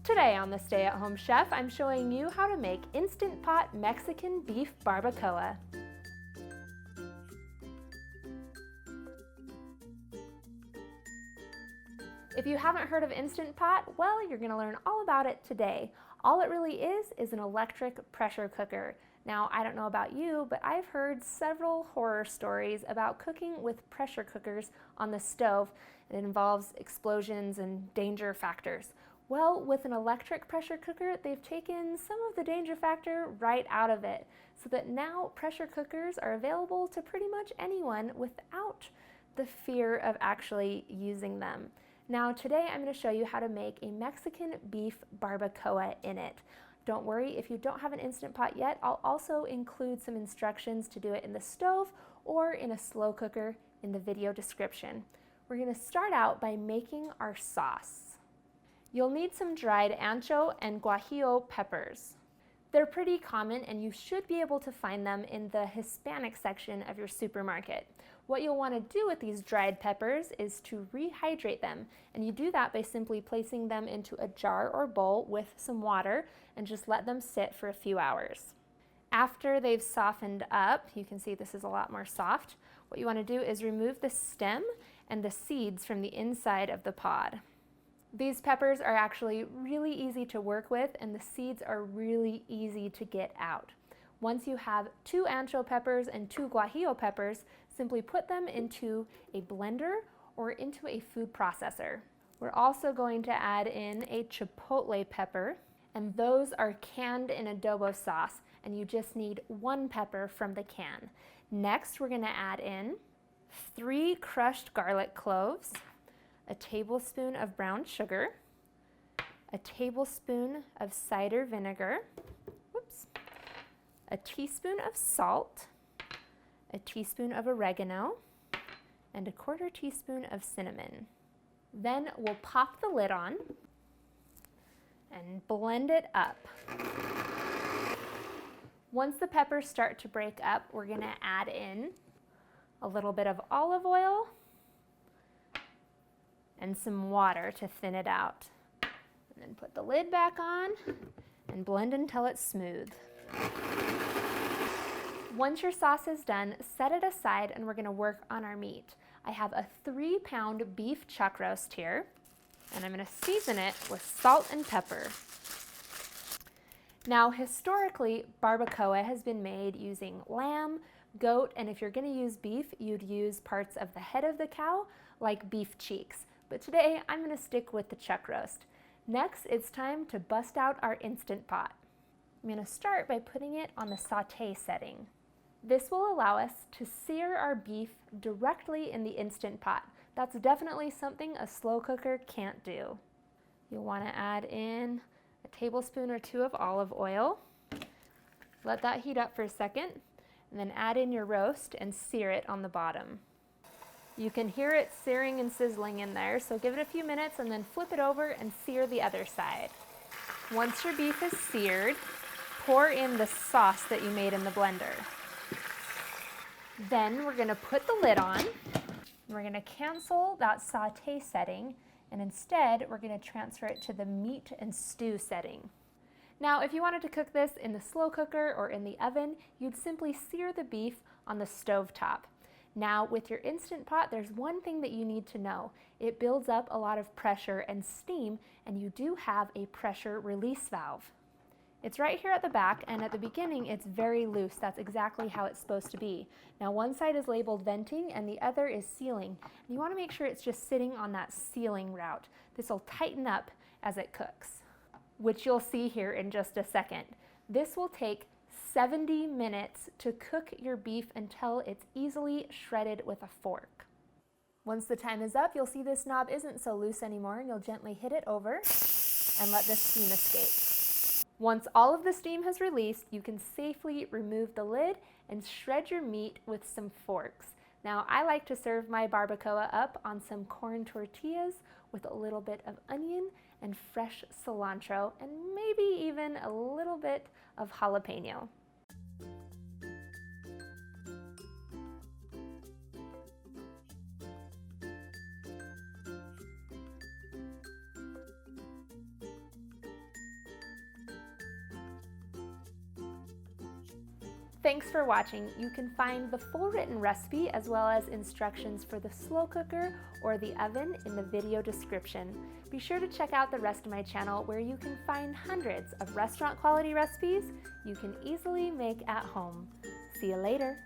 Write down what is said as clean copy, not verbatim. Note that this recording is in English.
Today on the Stay at Home Chef, I'm showing you how to make Instant Pot Mexican Beef Barbacoa. If you haven't heard of Instant Pot, well, you're going to learn all about it today. All it really is an electric pressure cooker. Now, I don't know about you, but I've heard several horror stories about cooking with pressure cookers on the stove. It involves explosions and danger factors. Well, with an electric pressure cooker, they've taken some of the danger factor right out of it, so that now pressure cookers are available to pretty much anyone without the fear of actually using them. Now today I'm going to show you how to make a Mexican beef barbacoa in it. Don't worry if you don't have an Instant Pot yet, I'll also include some instructions to do it in the stove or in a slow cooker in the video description. We're going to start out by making our sauce. You'll need some dried ancho and guajillo peppers. They're pretty common and you should be able to find them in the Hispanic section of your supermarket. What you'll want to do with these dried peppers is to rehydrate them, and you do that by simply placing them into a jar or bowl with some water and just let them sit for a few hours. After they've softened up, you can see this is a lot more soft, what you want to do is remove the stem and the seeds from the inside of the pod. These peppers are actually really easy to work with and the seeds are really easy to get out. Once you have 2 ancho peppers and 2 guajillo peppers, simply put them into a blender or into a food processor. We're also going to add in a chipotle pepper, and those are canned in adobo sauce, and you just need 1 pepper from the can. Next, we're going to add in 3 crushed garlic cloves, a tablespoon of brown sugar, a tablespoon of cider vinegar, a teaspoon of salt, a teaspoon of oregano, and a 1/4 teaspoon of cinnamon. Then we'll pop the lid on and blend it up. Once the peppers start to break up, we're going to add in a little bit of olive oil and some water to thin it out. And then put the lid back on and blend until it's smooth. Once your sauce is done, set it aside and we're going to work on our meat. I have a 3-pound beef chuck roast here, and I'm going to season it with salt and pepper. Now, historically, barbacoa has been made using lamb, goat, and if you're going to use beef, you'd use parts of the head of the cow, like beef cheeks. But today, I'm going to stick with the chuck roast. Next, it's time to bust out our Instant Pot. I'm going to start by putting it on the sauté setting. This will allow us to sear our beef directly in the Instant Pot. That's definitely something a slow cooker can't do. You'll want to add in a tablespoon or 2 of olive oil. Let that heat up for a second, and then add in your roast and sear it on the bottom. You can hear it searing and sizzling in there, so give it a few minutes and then flip it over and sear the other side. Once your beef is seared, pour in the sauce that you made in the blender. Then we're going to put the lid on. We're going to cancel that sauté setting, and instead we're going to transfer it to the meat and stew setting. Now, if you wanted to cook this in the slow cooker or in the oven, you'd simply sear the beef on the stove top. Now, with your Instant Pot, there's one thing that you need to know. It builds up a lot of pressure and steam, and you do have a pressure release valve. It's right here at the back, and at the beginning it's very loose. That's exactly how it's supposed to be. Now, one side is labeled venting and the other is sealing. And you want to make sure it's just sitting on that sealing route. This will tighten up as it cooks, which you'll see here in just a second. This will take 70 minutes to cook your beef until it's easily shredded with a fork. Once the time is up, you'll see this knob isn't so loose anymore, and you'll gently hit it over and let the steam escape. Once all of the steam has released, you can safely remove the lid and shred your meat with some forks. Now, I like to serve my barbacoa up on some corn tortillas with a little bit of onion and fresh cilantro, and maybe even a little bit of jalapeno. Thanks for watching. You can find the full written recipe as well as instructions for the slow cooker or the oven in the video description. Be sure to check out the rest of my channel where you can find hundreds of restaurant quality recipes you can easily make at home. See you later.